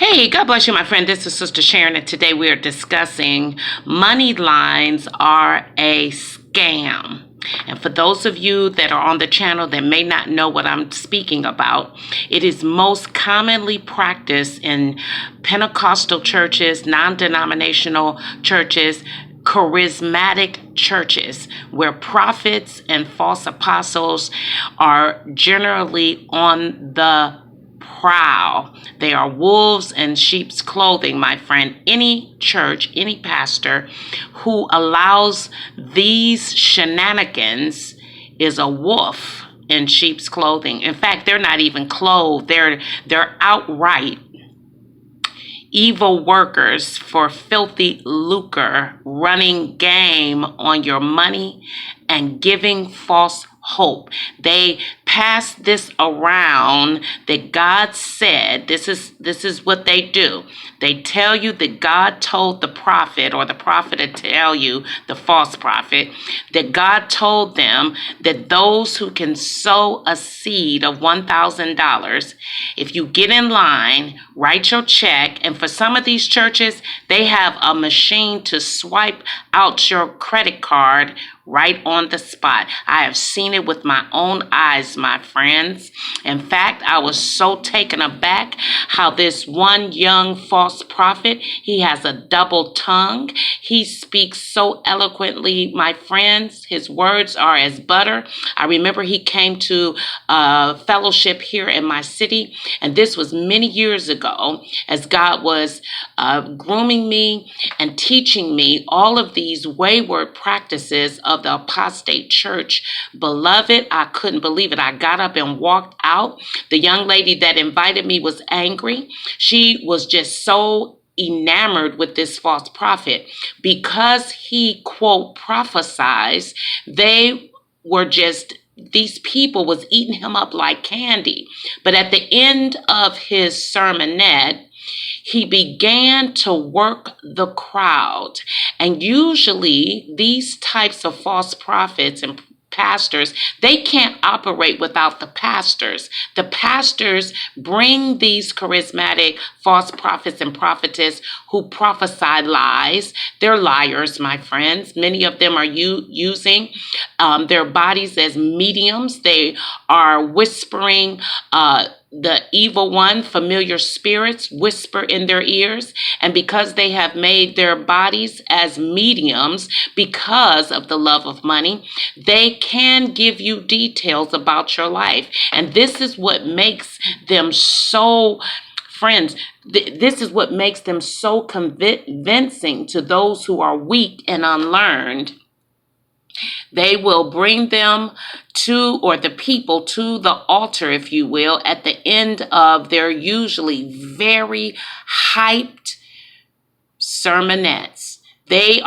Hey, God bless you, my friend. This is Sister Sharon, and today we are discussing money lines are a scam. And for those of you that are on the channel that may not know what I'm speaking about, it is most commonly practiced in Pentecostal churches, non-denominational churches, charismatic churches, where prophets and false apostles are generally on the prowl. They are wolves in sheep's clothing, my friend. Any church, any pastor who allows these shenanigans is a wolf in sheep's clothing. In fact, they're not even clothed. They're outright evil workers for filthy lucre, running game on your money and giving false hope. They pass this around that God said. This is what they do. They tell you that God told the prophet, or the prophet will tell you, the false prophet, that God told them that those who can sow a seed of $1,000, if you get in line, write your check, and for some of these churches, they have a machine to swipe out your credit card right on the spot. I have seen it with my own eyes, my friends. In fact, I was so taken aback how this one young false prophet, he has a double tongue. He speaks so eloquently, my friends. His words are as butter. I remember he came to a fellowship here in my city, and this was many years ago, as God was grooming me and teaching me all of these wayward practices of the apostate church. Beloved, I couldn't believe it. I got up and walked out. The young lady that invited me was angry. She was just so enamored with this false prophet because he, quote, prophesies. They were just, these people was eating him up like candy. But at the end of his sermonette, he began to work the crowd. And usually these types of false prophets and pastors, they can't operate without the pastors. The pastors bring these charismatic false prophets and prophetess who prophesy lies. They're liars, my friends. Many of them are using their bodies as mediums. They are whispering the evil one, familiar spirits, whisper in their ears. And because they have made their bodies as mediums because of the love of money, they can give you details about your life. And this is what makes them so, friends, this is what makes them so convincing to those who are weak and unlearned. They will bring them to, or the people to the altar, if you will, at the end of their usually very hyped sermonettes. These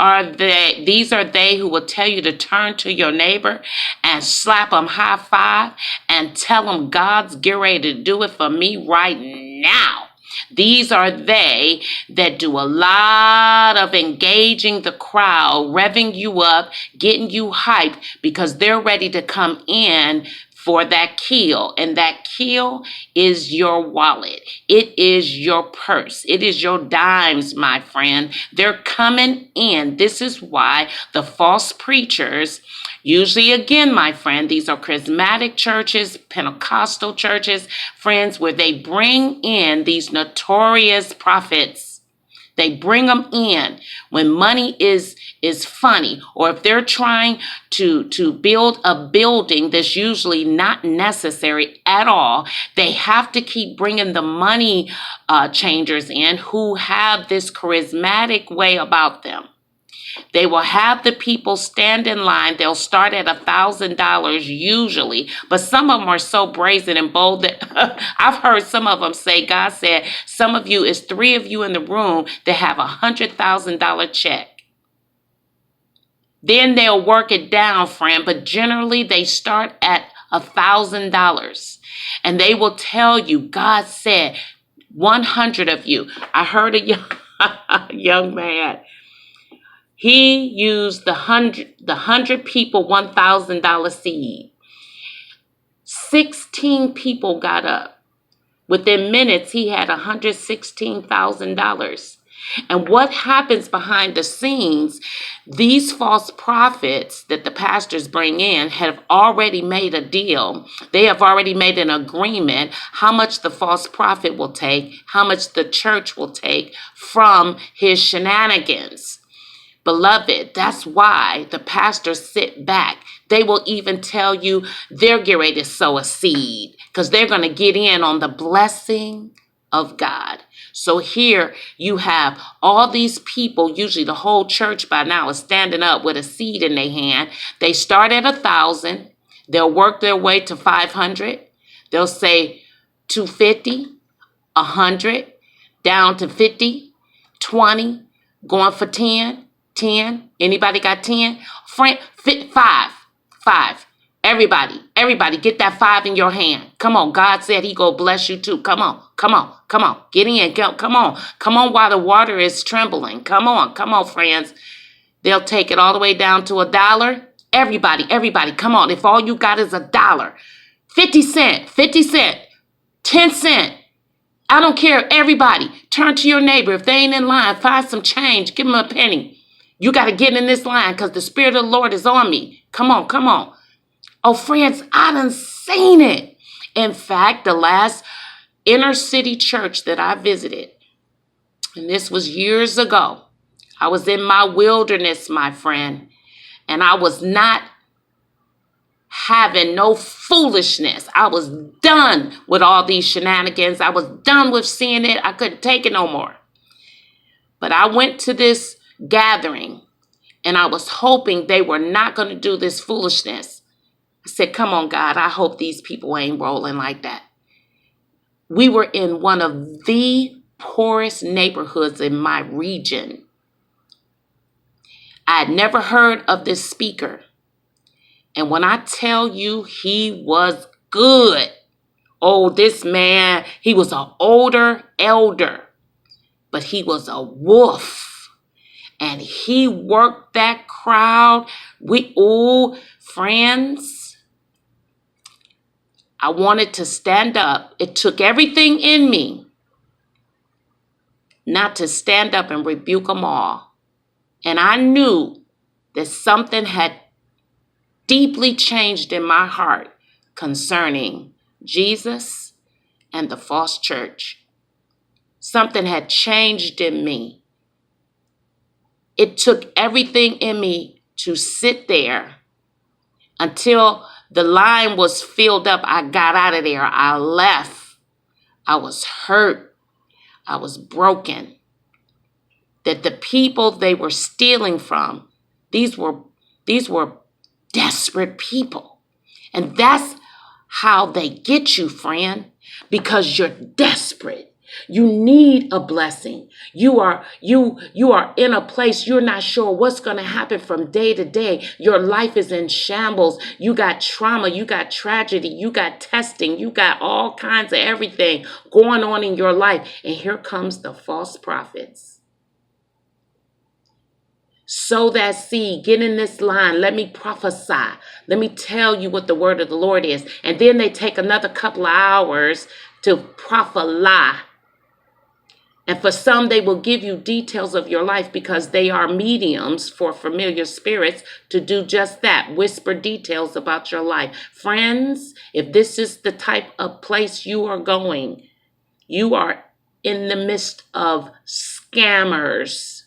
are they who will tell you to turn to your neighbor and slap them high five and tell them God's getting ready to do it for me right now. These are they that do a lot of engaging the crowd, revving you up, getting you hyped because they're ready to come in for that kill. And that kill is your wallet. It is your purse. It is your dimes, my friend. They're coming in. This is why the false preachers, usually, again, my friend, these are charismatic churches, Pentecostal churches, friends, where they bring in these notorious prophets. They bring them in when money is funny, or if they're trying to build a building that's usually not necessary at all. They have to keep bringing the money changers in who have this charismatic way about them. They will have the people stand in line. They'll start at $1,000 usually, but some of them are so brazen and bold that I've heard some of them say, God said, some of you, is 3 of you in the room that have $100,000 check. Then they'll work it down, friend, but generally they start at $1,000. And they will tell you, God said, 100 of you. I heard a young man. He used the 100 people $1,000 seed. 16 people got up. Within minutes, he had $116,000. And what happens behind the scenes, these false prophets that the pastors bring in have already made a deal. They have already made an agreement how much the false prophet will take, how much the church will take from his shenanigans. Beloved, that's why the pastors sit back. They will even tell you they're getting ready to sow a seed because they're going to get in on the blessing of God. So here you have all these people, usually the whole church by now is standing up with a seed in their hand. They start at 1,000. They'll work their way to 500. They'll say 250, 100, down to 50, 20, going for 10. 10. Anybody got 10? Friend, 5. Everybody get that 5 in your hand. Come on. God said he go bless you too. Come on. Get in. Come on while the water is trembling. Come on, friends. They'll take it all the way down to $1. Everybody, come on. If all you got is $1, 50 cents, 10 cents. I don't care. Everybody, turn to your neighbor. If they ain't in line, find some change. Give them a penny. You got to get in this line because the Spirit of the Lord is on me. Come on. Oh, friends, I done seen it. In fact, the last inner city church that I visited, and this was years ago, I was in my wilderness, my friend, and I was not having no foolishness. I was done with all these shenanigans. I was done with seeing it. I couldn't take it no more. But I went to this gathering, and I was hoping they were not going to do this foolishness. I said, come on, God, I hope these people ain't rolling like that. We were in one of the poorest neighborhoods in my region. I had never heard of this speaker. And when I tell you he was good, oh, this man, he was an older elder, but he was a wolf. And he worked that crowd. Friends, I wanted to stand up. It took everything in me not to stand up and rebuke them all. And I knew that something had deeply changed in my heart concerning Jesus and the false church. Something had changed in me. It took everything in me to sit there until the line was filled up. I got out of there. I left. I was hurt. I was broken. That the people they were stealing from, these were desperate people. And that's how they get you, friend, because you're desperate. You need a blessing. You are in a place you're not sure what's going to happen from day to day. Your life is in shambles. You got trauma. You got tragedy. You got testing. You got all kinds of everything going on in your life. And here comes the false prophets. Sow that seed. Get in this line. Let me prophesy. Let me tell you what the word of the Lord is. And then they take another couple of hours to prophesy. And for some, they will give you details of your life because they are mediums for familiar spirits to do just that, whisper details about your life. Friends, if this is the type of place you are going, you are in the midst of scammers.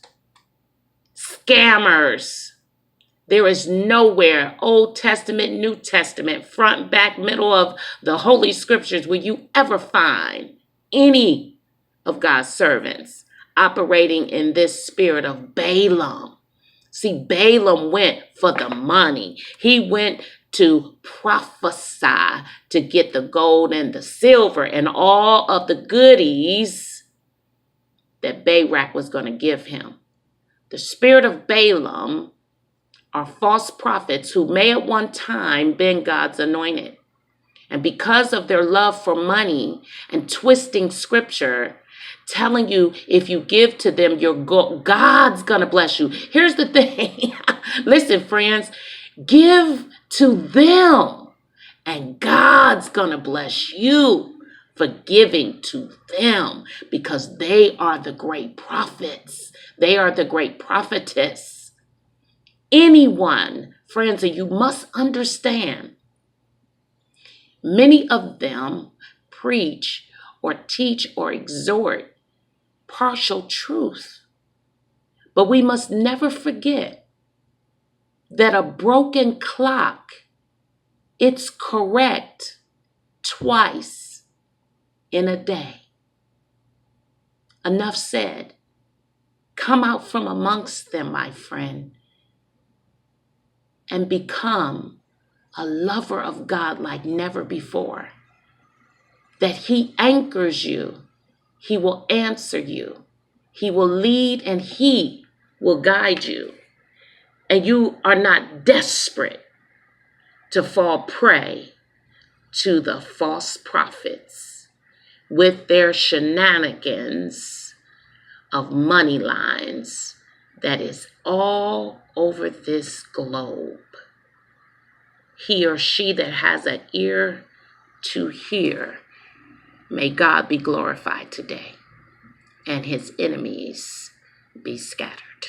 There is nowhere, Old Testament, New Testament, front, back, middle of the Holy Scriptures, will you ever find any of God's servants operating in this spirit of Balaam. See, Balaam went for the money. He went to prophesy to get the gold and the silver and all of the goodies that Barak was going to give him. The spirit of Balaam are false prophets who may at one time been God's anointed. And because of their love for money and twisting scripture, telling you if you give to them, God's going to bless you. Here's the thing. Listen, friends, give to them and God's going to bless you. for giving to them, because they are the great prophets. They are the great prophetess. Anyone, friends, and you must understand, many of them preach or teach or exhort partial truth. But we must never forget that a broken clock, it's correct twice in a day. Enough said. Come out from amongst them, my friend, and become a lover of God like never before. That He anchors you. He will answer you. He will lead and He will guide you. And you are not desperate to fall prey to the false prophets with their shenanigans of money lines that is all over this globe. He or she that has an ear to hear, may God be glorified today and His enemies be scattered.